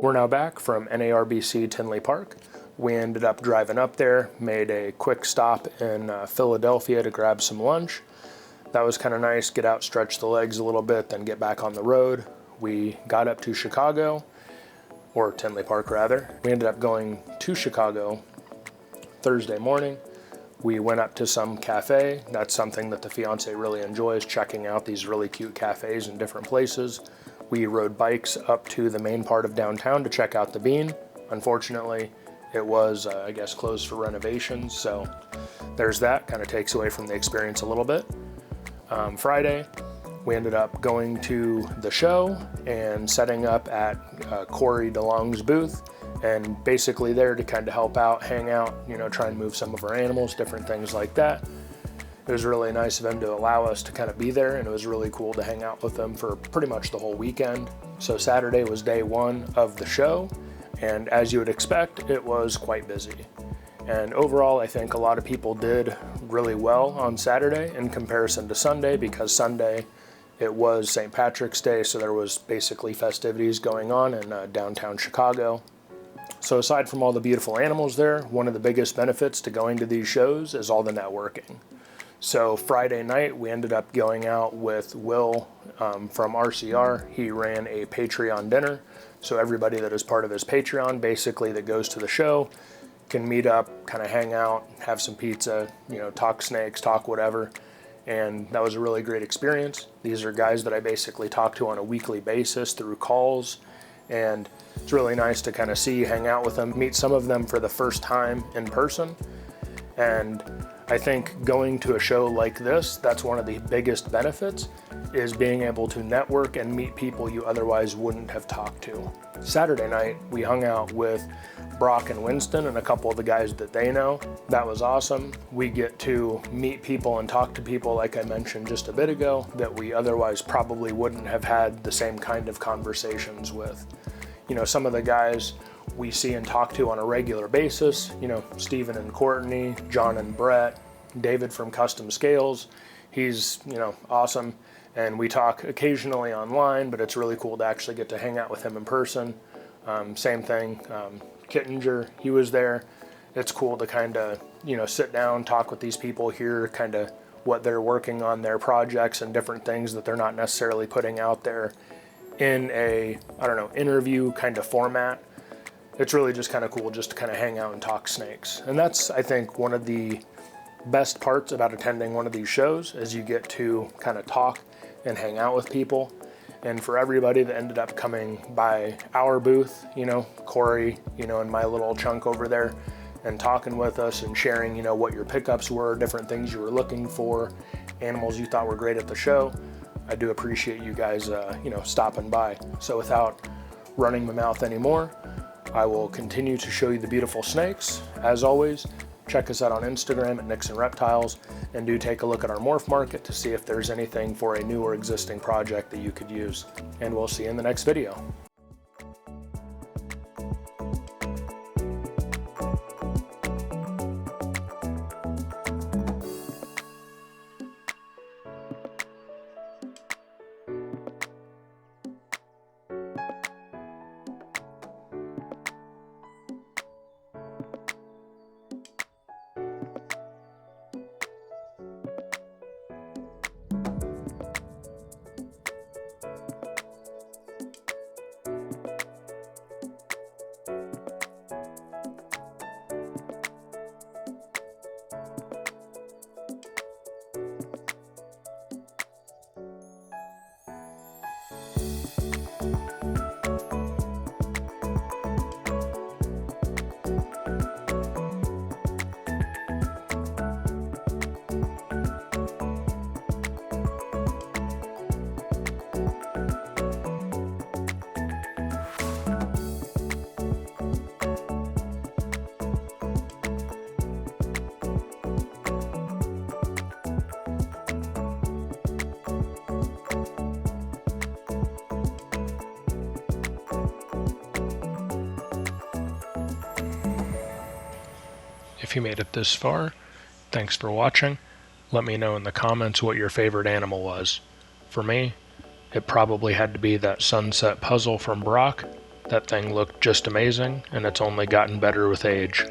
We're now back from NARBC Tinley Park. We ended up driving up there, made a quick stop in Philadelphia to grab some lunch. That was kind of nice, get out, stretch the legs a little bit, then get back on the road. We got up to Chicago, or Tinley Park rather. We ended up going to Chicago Thursday morning. We went up to some cafe. That's something that the fiance really enjoys, checking out these really cute cafes in different places. We rode bikes up to the main part of downtown to check out the Bean. Unfortunately, it was, I guess, closed for renovations, so there's that. Kind of takes away from the experience a little bit. Friday, we ended up going to the show and setting up at Corey DeLong's booth, and basically there to kind of help out, hang out, you know, try and move some of our animals, different things like that. It was really nice of him to allow us to kind of be there, and it was really cool to hang out with them for pretty much the whole weekend. So Saturday was day one of the show, and as you would expect, it was quite busy. And overall, I think a lot of people did really well on Saturday in comparison to Sunday, because Sunday it was St. Patrick's Day, so there was basically festivities going on in downtown Chicago. So aside from all the beautiful animals there, one of the biggest benefits to going to these shows is all the networking. So Friday night, we ended up going out with Will from RCR. He ran a Patreon dinner. So everybody that is part of his Patreon, basically that goes to the show, can meet up, kind of hang out, have some pizza, you know, talk snakes, talk whatever. And that was a really great experience. These are guys that I basically talk to on a weekly basis through calls. And it's really nice to kind of see, hang out with them, meet some of them for the first time in person. And I think going to a show like this, that's one of the biggest benefits, is being able to network and meet people you otherwise wouldn't have talked to. Saturday night, we hung out with Brock and Winston and a couple of the guys that they know. That was awesome. We get to meet people and talk to people, like I mentioned just a bit ago, that we otherwise probably wouldn't have had the same kind of conversations with. You know, some of the guys we see and talk to on a regular basis, you know, Steven and Courtney, John and Brett, David from Custom Scales. He's, you know, awesome. And we talk occasionally online, but it's really cool to actually get to hang out with him in person. Same thing, Kittinger, he was there. It's cool to kind of, you know, sit down, talk with these people, hear kind of what they're working on, their projects and different things that they're not necessarily putting out there in a, I don't know, interview kind of format. It's really just kind of cool just to kind of hang out and talk snakes. And that's, I think, one of the best parts about attending one of these shows, is you get to kind of talk and hang out with people. And for everybody that ended up coming by our booth, you know, Corey, you know, and my little chunk over there, and talking with us and sharing, you know, what your pickups were, different things you were looking for, animals you thought were great at the show. I do appreciate you guys, you know, stopping by. So without running my mouth anymore, I will continue to show you the beautiful snakes. As always, check us out on Instagram at Ikson Reptiles, and do take a look at our Morph Market to see if there's anything for a new or existing project that you could use. And we'll see you in the next video. If you made it this far, thanks for watching. Let me know in the comments what your favorite animal was. For me, it probably had to be that sunset puzzle from Brock. That thing looked just amazing, and it's only gotten better with age.